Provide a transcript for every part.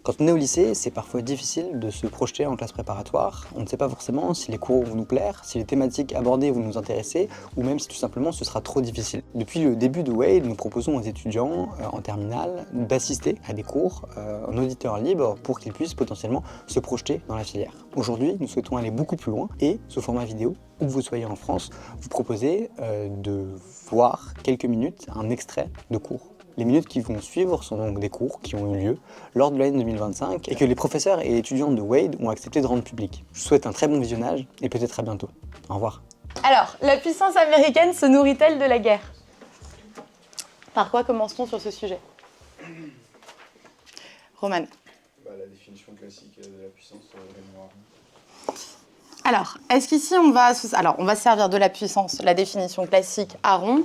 Quand on est au lycée, c'est parfois difficile de se projeter en classe préparatoire. On ne sait pas forcément si les cours vont nous plaire, si les thématiques abordées vont nous intéresser, ou même si tout simplement ce sera trop difficile. Depuis le début de Wade, nous proposons aux étudiants en terminale d'assister à des cours en auditeur libre pour qu'ils puissent potentiellement se projeter dans la filière. Aujourd'hui, nous souhaitons aller beaucoup plus loin et, sous format vidéo, où que vous soyez en France, vous proposer de voir quelques minutes un extrait de cours. Les minutes qui vont suivre sont donc des cours qui ont eu lieu lors de l'année 2025 et que les professeurs et étudiants de Wade ont accepté de rendre public. Je vous souhaite un très bon visionnage et peut-être à bientôt. Au revoir. Alors, la puissance américaine se nourrit-elle de la guerre? Par quoi commence-t-on sur ce sujet? Roman. La définition classique de la puissance mémoire. Alors, est-ce qu'ici on va se servir de la puissance, la définition classique à rond.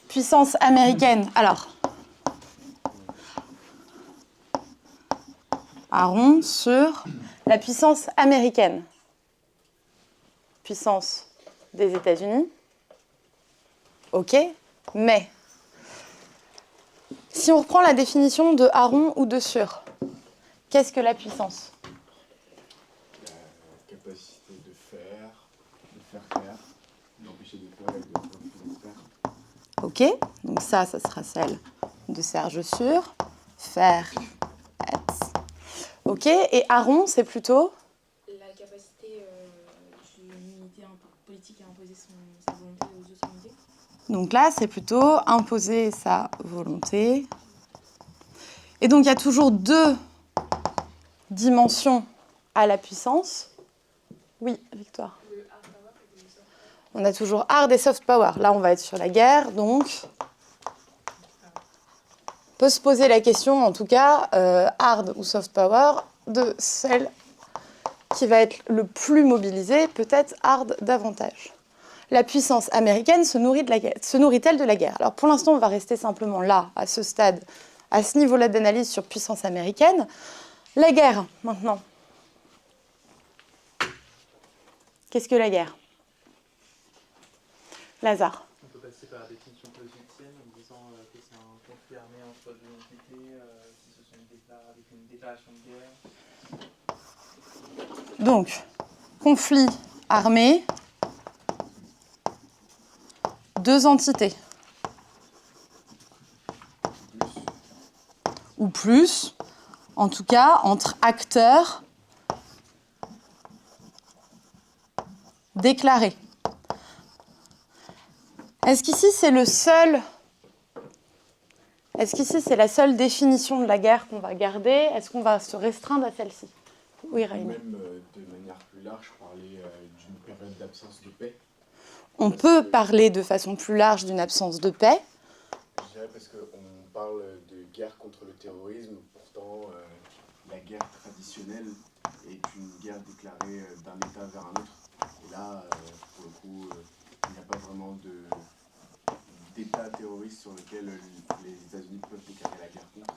Puissance américaine, alors, à rond sur la puissance américaine. Puissance des États-Unis. Ok, mais si on reprend la définition de à rond ou de sur, qu'est-ce que la puissance? La capacité de faire taire, d'empêcher de faire et de faire. Ok, donc ça sera celle de Serge sur, faire, être. Ok, et à rond, c'est plutôt la capacité d'une unité politique à imposer sa volonté aux autres unités. Donc là, c'est plutôt imposer sa volonté. Et donc, il y a toujours deux dimensions à la puissance. Oui, Victoire. Le hard power et le soft power. On a toujours hard et soft power. Là, on va être sur la guerre, donc on peut se poser la question, en tout cas, hard ou soft power, de celle qui va être le plus mobilisée, peut-être hard davantage. La puissance américaine se nourrit-elle de la guerre? Alors pour l'instant, on va rester simplement là, à ce stade, à ce niveau-là d'analyse sur puissance américaine. La guerre, maintenant. Qu'est-ce que la guerre? Lazare. On peut passer par la définition politicienne en disant que c'est un conflit armé entre deux entités, si ce sont avec une déclaration de guerre. Donc, conflit armé, deux entités. Ou plus, en tout cas, entre acteurs déclarés. Est-ce qu'ici, c'est la seule définition de la guerre qu'on va garder? Est-ce qu'on va se restreindre à celle-ci? Oui, Raïm. Même de manière plus large, parler d'une période d'absence de paix. On peut parler de façon plus large d'une absence de paix. Je dirais parce qu'on parle de guerre contre le terrorisme, pourtant la guerre traditionnelle est une guerre déclarée d'un État vers un autre. Et là, pour le coup, il n'y a pas vraiment d'État terroriste sur lequel les États-Unis peuvent déclarer la guerre contre.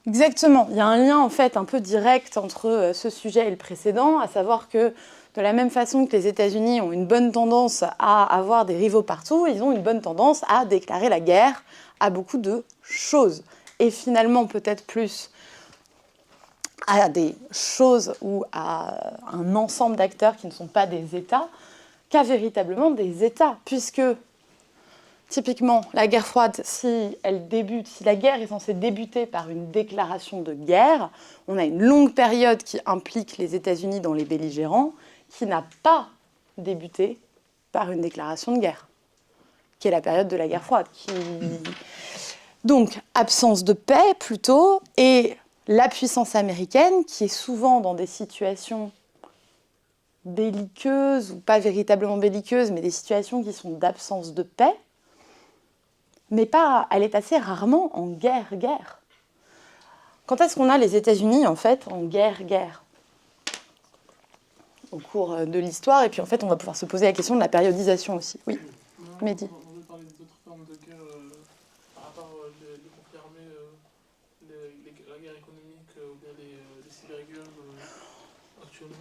Exactement. Il y a un lien en fait un peu direct entre ce sujet et le précédent, à savoir que de la même façon que les États-Unis ont une bonne tendance à avoir des rivaux partout, ils ont une bonne tendance à déclarer la guerre à beaucoup de choses. Et finalement, peut-être plus à des choses ou à un ensemble d'acteurs qui ne sont pas des États, qu'à véritablement des États. Puisque, typiquement, la guerre froide, si la guerre est censée débuter par une déclaration de guerre, on a une longue période qui implique les États-Unis dans les belligérants, qui n'a pas débuté par une déclaration de guerre, qui est la période de la guerre froide. Donc, absence de paix, plutôt, et la puissance américaine, qui est souvent dans des situations belliqueuses, ou pas véritablement belliqueuses, mais des situations qui sont d'absence de paix, mais elle est assez rarement en guerre. Quand est-ce qu'on a les États-Unis, en fait, en guerre? Au cours de l'histoire, et puis en fait, on va pouvoir se poser la question de la périodisation aussi. Oui, Mehdi. On veut parler d'autres formes de guerre, à part les conflits armés, la guerre économique ou bien les cyberguerres actuellement.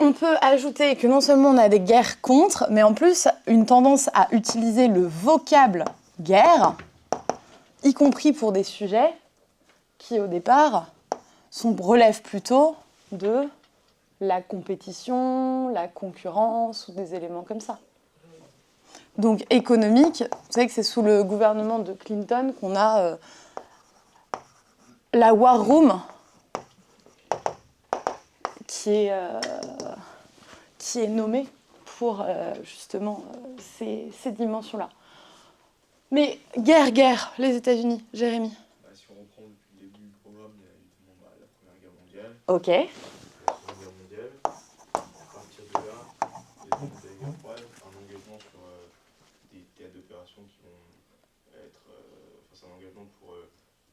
On peut ajouter que non seulement on a des guerres contre, mais en plus une tendance à utiliser le vocable guerre, y compris pour des sujets qui au départ relèvent plutôt de la compétition, la concurrence ou des éléments comme ça. Donc économique, vous savez que c'est sous le gouvernement de Clinton qu'on a la War Room qui est nommée pour justement ces dimensions-là. Mais guerre, les États-Unis, Jérémy. Si on reprend depuis le début du programme, il y a évidemment la Première Guerre mondiale. Ok. La Seconde Guerre mondiale. À partir de là, les années de la guerre froide, un engagement sur des théâtres d'opération qui vont être face à un engagement pour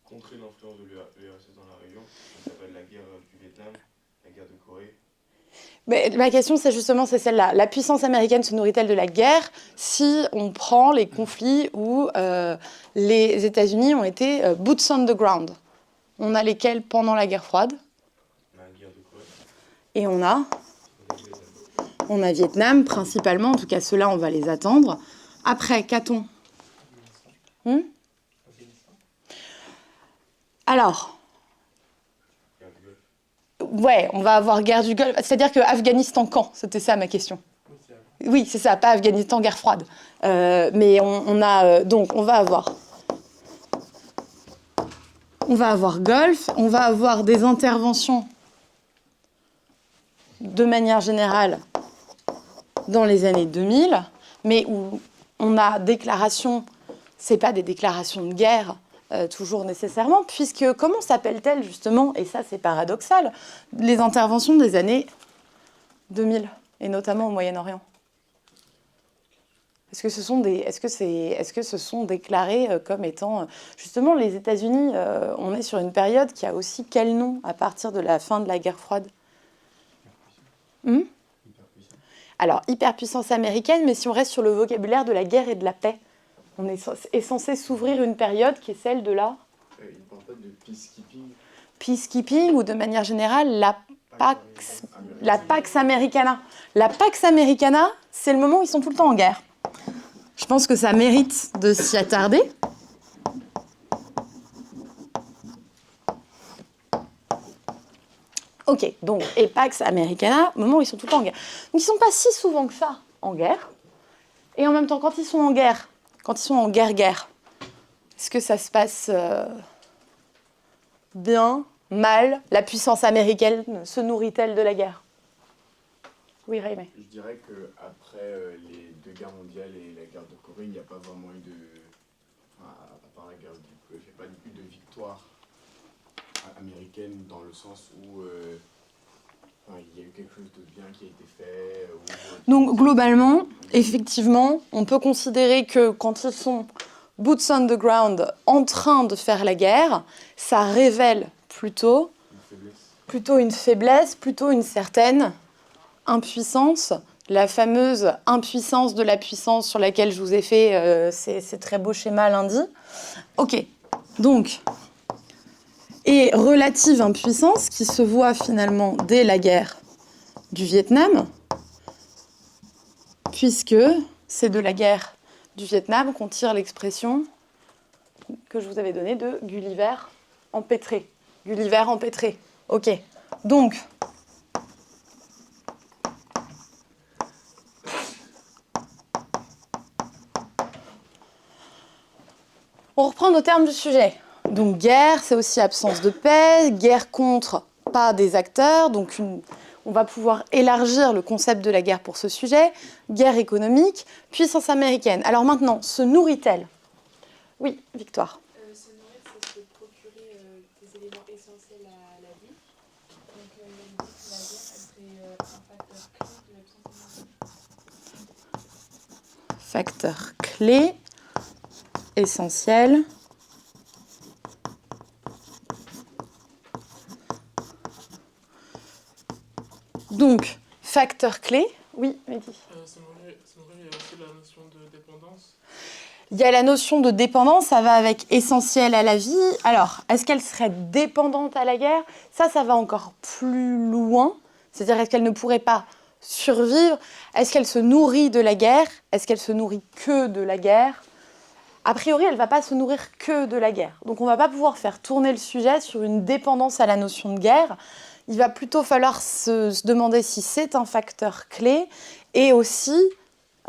contrer l'influence de l'URSS dans la région. Ça s'appelle la guerre du Vietnam, la guerre de Corée. Mais ma question, c'est celle-là. La puissance américaine se nourrit-elle de la guerre si on prend les conflits où les États-Unis ont été boots on the ground? On a lesquels pendant la guerre froide? On a la guerre de Corée. Et on a Vietnam, principalement. En tout cas, ceux-là, on va les attendre. Après, qu'a-t-on? Alors... Ouais, on va avoir guerre du Golfe. C'est-à-dire que Afghanistan quand? C'était ça ma question. Oui, c'est ça, pas Afghanistan, guerre froide. Mais on a... donc, on va avoir Golfe, on va avoir des interventions de manière générale dans les années 2000, mais où on a déclaration, c'est pas des déclarations de guerre, toujours nécessairement, puisque comment s'appellent-elles justement, et ça c'est paradoxal, les interventions des années 2000, et notamment au Moyen-Orient? Est-ce que ce sont déclarés comme étant... Justement, les États-Unis, on est sur une période qui a aussi quel nom à partir de la fin de la guerre froide? Alors, hyperpuissance américaine, mais si on reste sur le vocabulaire de la guerre et de la paix, on est censé s'ouvrir une période qui est celle de la... Il ne parle pas de peacekeeping. Peacekeeping, ou de manière générale, la Pax Americana. La Pax Americana, c'est le moment où ils sont tout le temps en guerre. Je pense que ça mérite de s'y attarder. Ok, donc, et Pax Americana, au moment où ils sont tout le temps en guerre. Donc, ils ne sont pas si souvent que ça en guerre. Et en même temps, quand ils sont en guerre, est-ce que ça se passe bien, mal? La puissance américaine se nourrit-elle de la guerre? Oui, Raymé. Je dirais qu'après les deux guerres mondiales et la guerre de Corée, il n'y a pas vraiment eu de... Enfin, à part la guerre du Golfe, il n'y a pas eu de victoire américaine dans le sens où il y a eu quelque chose de bien qui a été fait. Donc globalement, effectivement, on peut considérer que quand ils sont boots on the ground en train de faire la guerre, ça révèle plutôt une faiblesse, plutôt une certaine impuissance, la fameuse impuissance de la puissance sur laquelle je vous ai fait ces très beaux schémas lundi. Ok, donc, et relative impuissance qui se voit finalement dès la guerre du Vietnam, puisque c'est de la guerre du Vietnam qu'on tire l'expression que je vous avais donnée de Gulliver empêtré. Gulliver empêtré, ok. Donc, on reprend nos termes du sujet. Donc guerre, c'est aussi absence de paix, guerre contre pas des acteurs, donc on va pouvoir élargir le concept de la guerre pour ce sujet. Guerre économique, puissance américaine. Alors maintenant, se nourrit-elle? Oui, Victoire. Se nourrir, c'est se procurer des éléments essentiels à la vie. Donc il a dit que la guerre, serait un facteur clé de l'absence américaine. Facteur clé, essentiel. Donc, facteur clé, oui, Mehdi. Ça nourrit, il y a aussi la notion de dépendance. Il y a la notion de dépendance, ça va avec essentiel à la vie. Alors, est-ce qu'elle serait dépendante à la guerre? Ça va encore plus loin. C'est-à-dire, est-ce qu'elle ne pourrait pas survivre? Est-ce qu'elle se nourrit de la guerre? Est-ce qu'elle se nourrit que de la guerre? a priori, elle ne va pas se nourrir que de la guerre. Donc on ne va pas pouvoir faire tourner le sujet sur une dépendance à la notion de guerre. Il va plutôt falloir se demander si c'est un facteur clé et aussi...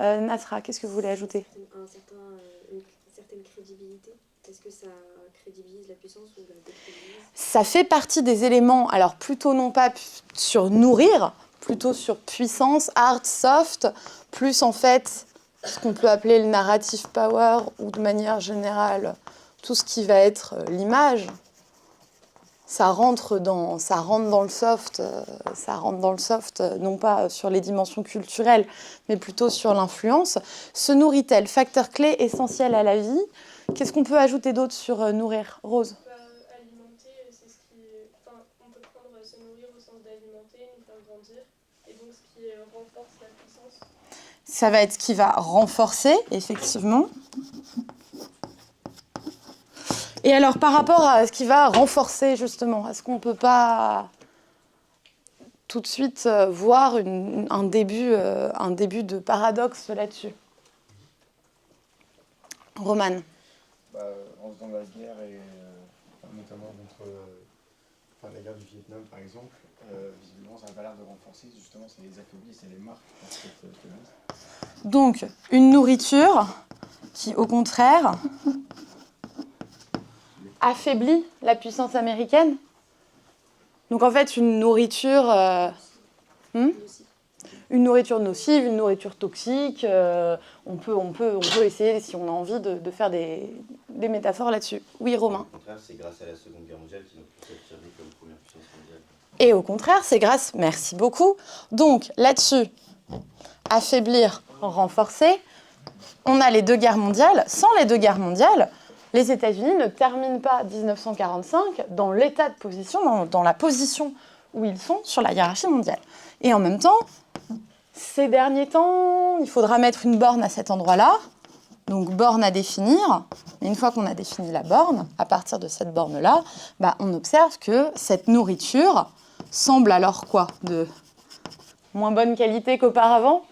Nasra, qu'est-ce que vous voulez ajouter ? Une certaine crédibilité. Est-ce que ça crédibilise la puissance ou la décrédibilise ? Ça fait partie des éléments, alors plutôt non pas sur nourrir, plutôt sur puissance, hard, soft, plus en fait ce qu'on peut appeler le narrative power ou de manière générale tout ce qui va être l'image. Ça rentre dans le soft, non pas sur les dimensions culturelles, mais plutôt sur l'influence. Se nourrit-elle, facteur clé essentiel à la vie. Qu'est-ce qu'on peut ajouter d'autre sur nourrir, Rose ? Alimenter, c'est ce qui... Enfin, on peut prendre se nourrir au sens d'alimenter, nous faire grandir, et donc ce qui renforce la puissance. Ça va être ce qui va renforcer, effectivement. Et alors, par rapport à ce qui va renforcer, justement, est-ce qu'on ne peut pas tout de suite voir un début de paradoxe là-dessus ? Romane. En faisant la guerre, notamment contre la guerre du Vietnam, par exemple, visiblement, ça n'a pas l'air de renforcer, justement, ça les affaiblit, ça les marque. Donc, une nourriture qui, au contraire, affaiblit la puissance américaine. Donc, en fait, une nourriture nocive, une nourriture toxique. On peut essayer, si on a envie, de faire des métaphores là-dessus. Oui, Romain. Au contraire, c'est grâce à la Seconde Guerre mondiale qu'ils ont pu s'affirmer comme première puissance mondiale. Et au contraire, c'est grâce... Merci beaucoup. Donc, là-dessus, affaiblir, renforcer. On a les deux guerres mondiales. Sans les deux guerres mondiales, les États-Unis ne terminent pas 1945 dans l'état de position, dans la position où ils sont sur la hiérarchie mondiale. Et en même temps, ces derniers temps, il faudra mettre une borne à cet endroit-là. Donc, borne à définir. Et une fois qu'on a défini la borne, à partir de cette borne-là, on observe que cette nourriture semble alors quoi ? De moins bonne qualité qu'auparavant ?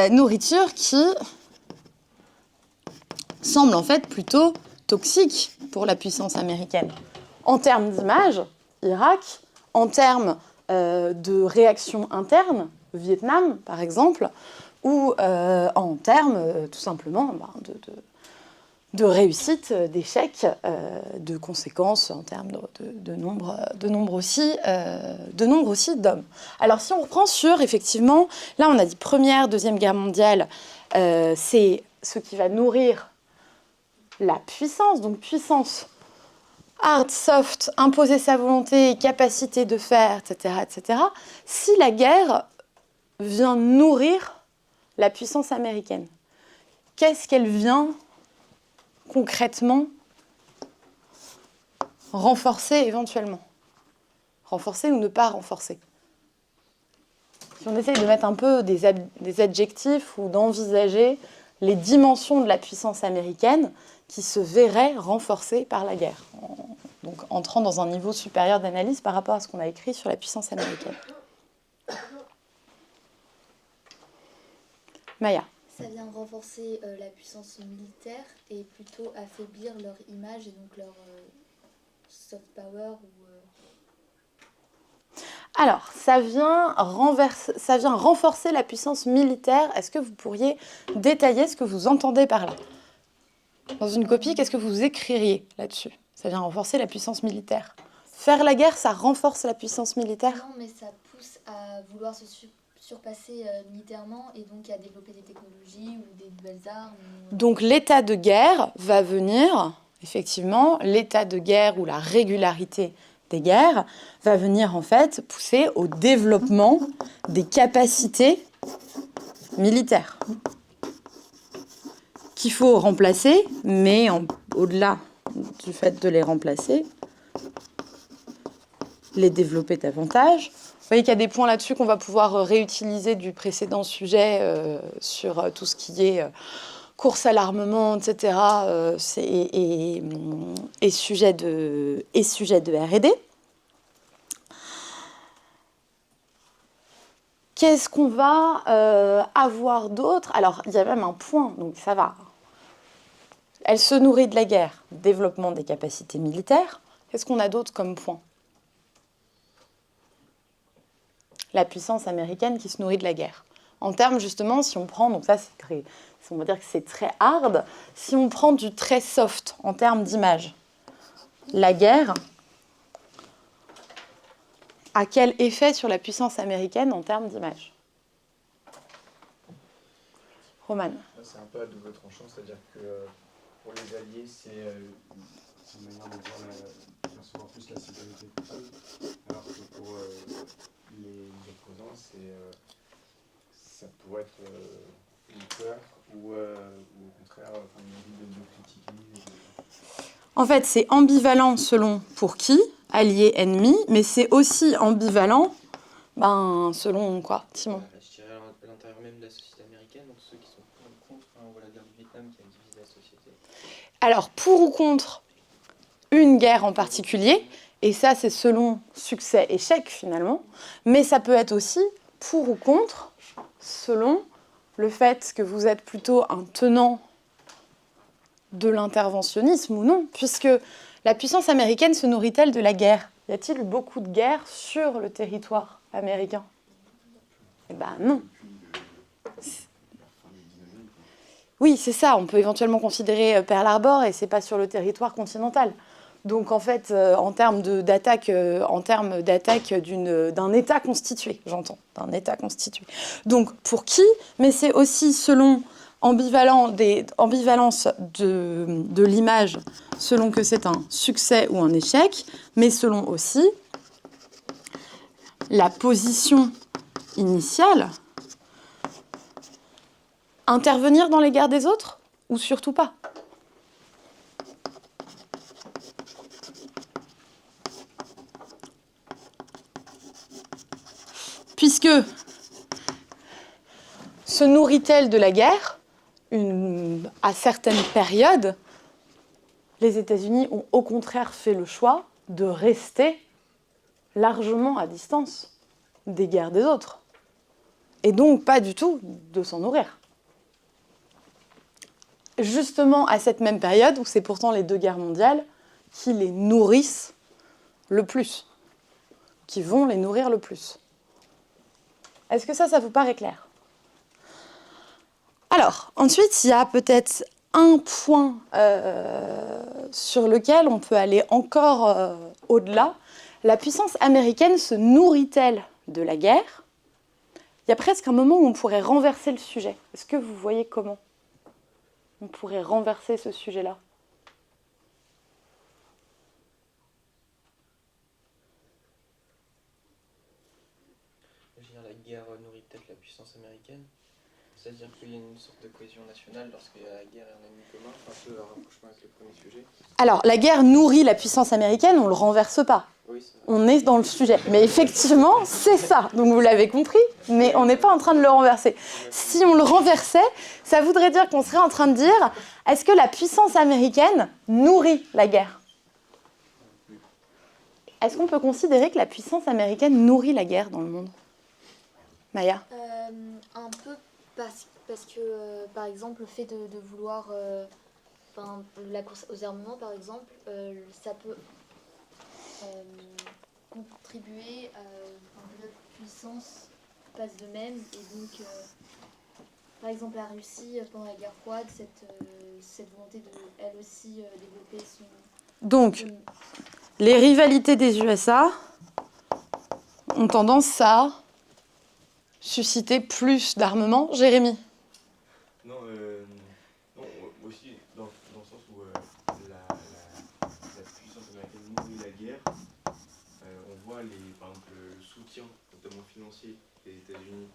Nourriture qui semble en fait plutôt toxique pour la puissance américaine. En termes d'image, Irak, en termes de réaction interne, Vietnam par exemple, ou en termes tout simplement de réussite, d'échec, de conséquences en termes de nombre aussi d'hommes. Alors si on reprend sur, effectivement, là on a dit Première, Deuxième Guerre mondiale, c'est ce qui va nourrir la puissance, donc puissance hard, soft, imposer sa volonté, capacité de faire, etc., etc. Si la guerre vient nourrir la puissance américaine, qu'est-ce qu'elle vient concrètement renforcer éventuellement ? Renforcer ou ne pas renforcer ? Si on essaye de mettre un peu des adjectifs ou d'envisager les dimensions de la puissance américaine qui se verraient renforcées par la guerre, donc entrant dans un niveau supérieur d'analyse par rapport à ce qu'on a écrit sur la puissance américaine. Maya. Ça vient renforcer la puissance militaire et plutôt affaiblir leur image et donc leur soft power Alors, ça vient renforcer la puissance militaire. Est-ce que vous pourriez détailler ce que vous entendez par là ? Dans une copie, qu'est-ce que vous écririez là-dessus ? Ça vient renforcer la puissance militaire. Faire la guerre, ça renforce la puissance militaire ? Non, mais ça pousse à vouloir se surpasser militairement et donc à développer des technologies ou des nouvelles armes. Donc l'état de guerre va venir, effectivement, l'état de guerre ou la régularité des guerres va venir en fait pousser au développement des capacités militaires qu'il faut remplacer, mais au-delà du fait de les remplacer, les développer davantage. Vous voyez qu'il y a des points là-dessus qu'on va pouvoir réutiliser du précédent sujet sur tout ce qui est course à l'armement, etc. Et sujet de R&D. Qu'est-ce qu'on va avoir d'autre ? Alors, il y a même un point, donc ça va. Elle se nourrit de la guerre, développement des capacités militaires. Qu'est-ce qu'on a d'autre comme point? La puissance américaine qui se nourrit de la guerre. En termes, justement, si on prend, donc ça, on va dire que c'est très hard, si on prend du très soft en termes d'image, la guerre a quel effet sur la puissance américaine en termes d'image? Roman. C'est un peu à double tranchant, c'est-à-dire que pour les Alliés, c'est une manière de percevoir plus la sécurité pour eux, alors que pour les opposants, ça pourrait être une peur ou au contraire une envie de critiquer. En fait, c'est ambivalent selon pour qui, allié, ennemi, mais c'est aussi ambivalent selon quoi, Timon? Je dirais à l'intérieur même de la société américaine, donc ceux qui sont pour ou contre, on voit la guerre du Vietnam qui a divisé la société. Alors, pour ou contre une guerre en particulier, et ça c'est selon succès, échec finalement, mais ça peut être aussi pour ou contre selon le fait que vous êtes plutôt un tenant de l'interventionnisme ou non, puisque la puissance américaine se nourrit-elle de la guerre? Y a-t-il eu beaucoup de guerres sur le territoire américain? Eh ben non. Oui, c'est ça, on peut éventuellement considérer Pearl Harbor et c'est pas sur le territoire continental. Donc en fait, en termes d'attaque d'un État constitué, j'entends, d'un État constitué. Donc pour qui? Mais c'est aussi selon ambivalence de l'image, selon que c'est un succès ou un échec, mais selon aussi la position initiale. Intervenir dans les guerres des autres ou surtout pas? Puisque se nourrit-elle de la guerre à certaines périodes, les États-Unis ont au contraire fait le choix de rester largement à distance des guerres des autres. Et donc pas du tout de s'en nourrir. Justement à cette même période où c'est pourtant les deux guerres mondiales qui les nourrissent le plus, qui vont les nourrir le plus. Est-ce que ça vous paraît clair? Alors, ensuite, il y a peut-être un point sur lequel on peut aller encore au-delà. La puissance américaine se nourrit-elle de la guerre? Il y a presque un moment où on pourrait renverser le sujet. Est-ce que vous voyez comment on pourrait renverser ce sujet-là? Je veux dire, la guerre nourrit peut-être la puissance américaine. C'est-à-dire qu'il y a une sorte de cohésion nationale lorsqu'il y a la guerre et un ennemi commun, un peu un rapprochement avec le premier sujet. Alors, la guerre nourrit la puissance américaine, on ne le renverse pas. Oui, on est dans le sujet. Mais effectivement, c'est ça. Donc vous l'avez compris, mais on n'est pas en train de le renverser. Si on le renversait, ça voudrait dire qu'on serait en train de dire, est-ce que la puissance américaine nourrit la guerre? Est-ce qu'on peut considérer que la puissance américaine nourrit la guerre dans le monde? Maya? Un peu parce que, par exemple, le fait de vouloir... la course aux armements, par exemple, ça peut contribuer à que notre puissance passe de même. Et donc, par exemple, la Russie, pendant la guerre froide, cette volonté de, elle aussi, développer son... Donc, les rivalités des USA ont tendance à susciter plus d'armement. Jérémy? Non, aussi dans le sens où la puissance américaine nourrit la guerre, on voit par exemple le soutien, notamment financier, des États-Unis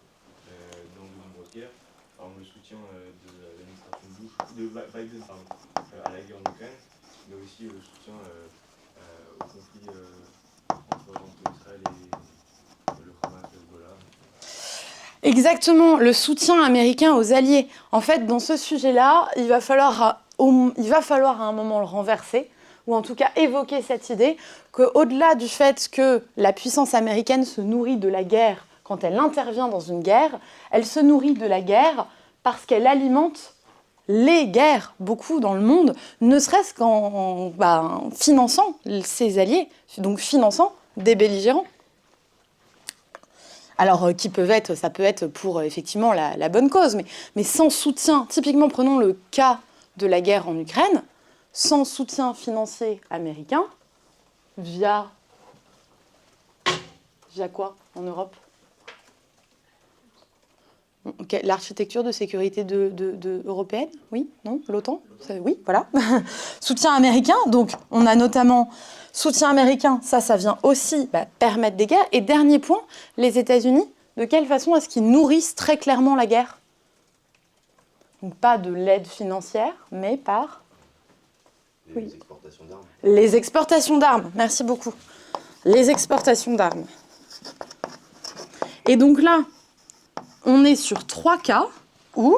dans de nombreuses guerres. Par exemple, le soutien de l'administration de Biden à la guerre en Ukraine, mais aussi le soutien au conflit entre Israël et le Hamas et Hezbollah. Exactement, le soutien américain aux alliés. En fait, dans ce sujet-là, il va falloir à un moment le renverser, ou en tout cas évoquer cette idée qu'au-delà du fait que la puissance américaine se nourrit de la guerre quand elle intervient dans une guerre, elle se nourrit de la guerre parce qu'elle alimente les guerres, beaucoup dans le monde, ne serait-ce qu'en finançant ses alliés, donc finançant des belligérants. Alors, ça peut être pour effectivement la bonne cause, mais sans soutien, typiquement prenons le cas de la guerre en Ukraine, sans soutien financier américain, via quoi en Europe? Okay. L'architecture de sécurité européenne? Oui? Non? L'OTAN? Oui, voilà. Soutien américain, donc on a notamment soutien américain, ça vient aussi permettre des guerres. Et dernier point, les États-Unis, de quelle façon est-ce qu'ils nourrissent très clairement la guerre? Donc pas de l'aide financière, mais par... Les exportations d'armes. Les exportations d'armes, merci beaucoup. Les exportations d'armes. Et donc là, on est sur 3 cas où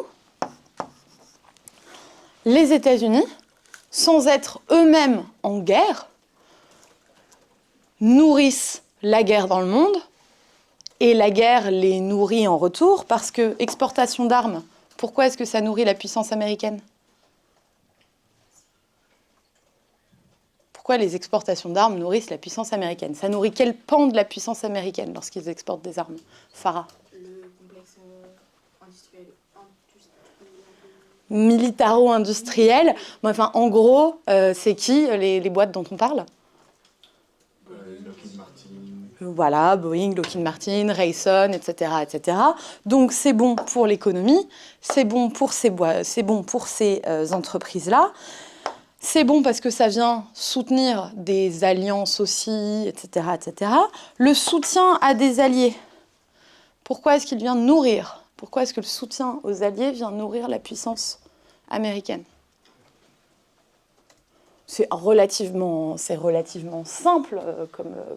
les États-Unis, sans être eux-mêmes en guerre, nourrissent la guerre dans le monde et la guerre les nourrit en retour parce que exportation d'armes, pourquoi est-ce que ça nourrit la puissance américaine? Pourquoi les exportations d'armes nourrissent la puissance américaine? Ça nourrit quel pan de la puissance américaine lorsqu'ils exportent des armes? Farah? Militaro-industriel. Enfin, en gros, c'est qui les boîtes dont on parle? Lockheed Martin. Voilà, Boeing, Lockheed Martin, Raytheon, etc., etc. Donc c'est bon pour l'économie, c'est bon pour ces entreprises-là. C'est bon parce que ça vient soutenir des alliances aussi, etc., etc. Le soutien à des alliés, pourquoi est-ce qu'il vient nourrir? Pourquoi est-ce que le soutien aux alliés vient nourrir la puissance américaine? C'est relativement simple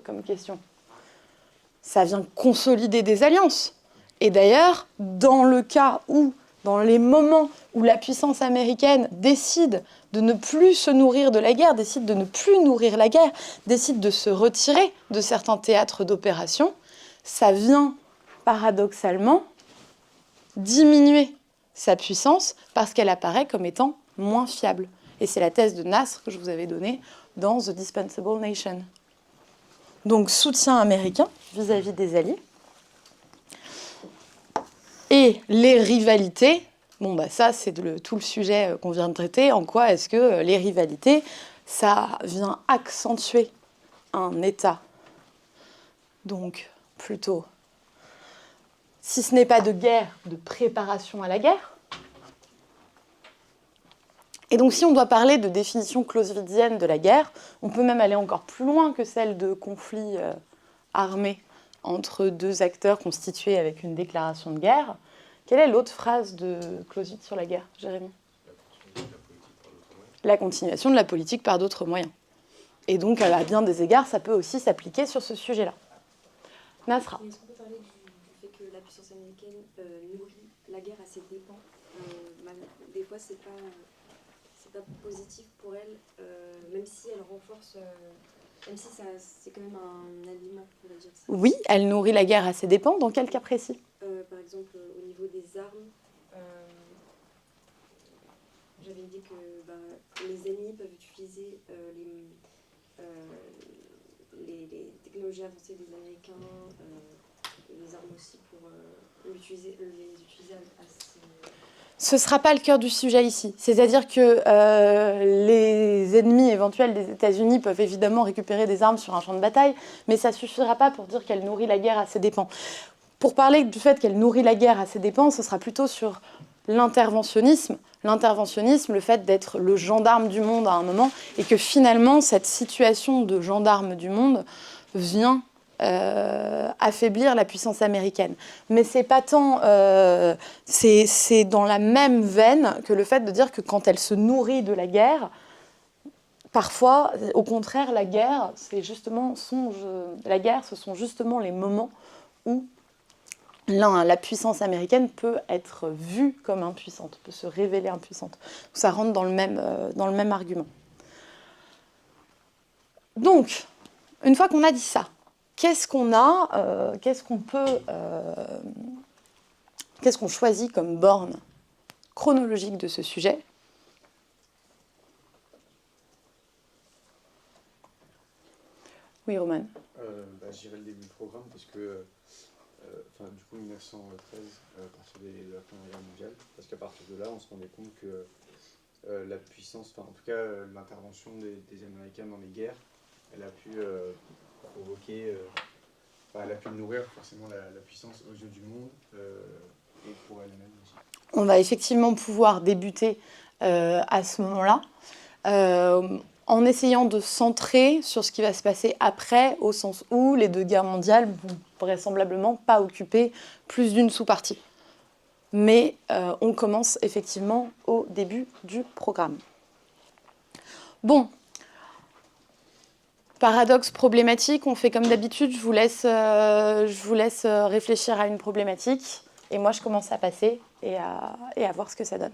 comme question. Ça vient consolider des alliances. Et d'ailleurs, dans les moments où la puissance américaine décide de ne plus se nourrir de la guerre, décide de ne plus nourrir la guerre, décide de se retirer de certains théâtres d'opération, ça vient paradoxalement diminuer sa puissance parce qu'elle apparaît comme étant moins fiable. Et c'est la thèse de Nasr que je vous avais donnée dans The Dispensable Nation. Donc soutien américain vis-à-vis des alliés. Et les rivalités, ça c'est tout le sujet qu'on vient de traiter. En quoi est-ce que les rivalités, ça vient accentuer un État? Donc plutôt, si ce n'est pas de guerre, de préparation à la guerre. Et donc si on doit parler de définition clausewitzienne de la guerre, on peut même aller encore plus loin que celle de conflit armé entre deux acteurs constitués avec une déclaration de guerre. Quelle est l'autre phrase de Clausewitz sur la guerre, Jérémy? La continuation de la politique par d'autres moyens. Et donc, à bien des égards, ça peut aussi s'appliquer sur ce sujet-là. Nasra. Est-ce qu'on peut parler du fait que la puissance américaine nourrit la guerre à ses dépens? Des fois, c'est pas positif pour elle, même si elle renforce... Même si c'est quand même un aliment, on va dire ça. Oui, elle nourrit la guerre à ses dépens. Dans quel cas précis? Par exemple, au niveau des armes, j'avais dit que les ennemis peuvent utiliser les technologies avancées des Américains, les armes aussi, pour les utiliser assez... Ce ne sera pas le cœur du sujet ici. C'est-à-dire que les ennemis éventuels des États-Unis peuvent évidemment récupérer des armes sur un champ de bataille, mais ça ne suffira pas pour dire qu'elle nourrit la guerre à ses dépens. Pour parler du fait qu'elle nourrit la guerre à ses dépens, ce sera plutôt sur l'interventionnisme. L'interventionnisme, le fait d'être le gendarme du monde à un moment, et que finalement, cette situation de gendarme du monde vient affaiblir la puissance américaine. Mais c'est pas tant... c'est dans la même veine que le fait de dire que quand elle se nourrit de la guerre, parfois, au contraire, la guerre, ce sont justement les moments où la puissance américaine peut être vue comme impuissante, peut se révéler impuissante. Donc, ça rentre dans le même argument. Donc, une fois qu'on a dit ça, qu'est-ce qu'on choisit comme borne chronologique de ce sujet. Oui, Roman. J'irai le début du programme parce que, du coup, 1913, à partir de la Première Guerre mondiale, parce qu'à partir de là, on se rendait compte que la puissance, en tout cas l'intervention des Américains dans les guerres, elle a pu provoquer, elle a pu nourrir forcément la puissance aux yeux du monde et pour elle-même aussi. On va effectivement pouvoir débuter à ce moment-là, en essayant de centrer sur ce qui va se passer après, au sens où les deux guerres mondiales vont vraisemblablement pas occuper plus d'une sous-partie. Mais on commence effectivement au début du programme. Bon, paradoxe problématique, on fait comme d'habitude, je vous laisse réfléchir à une problématique, et moi je commence à passer et à voir ce que ça donne.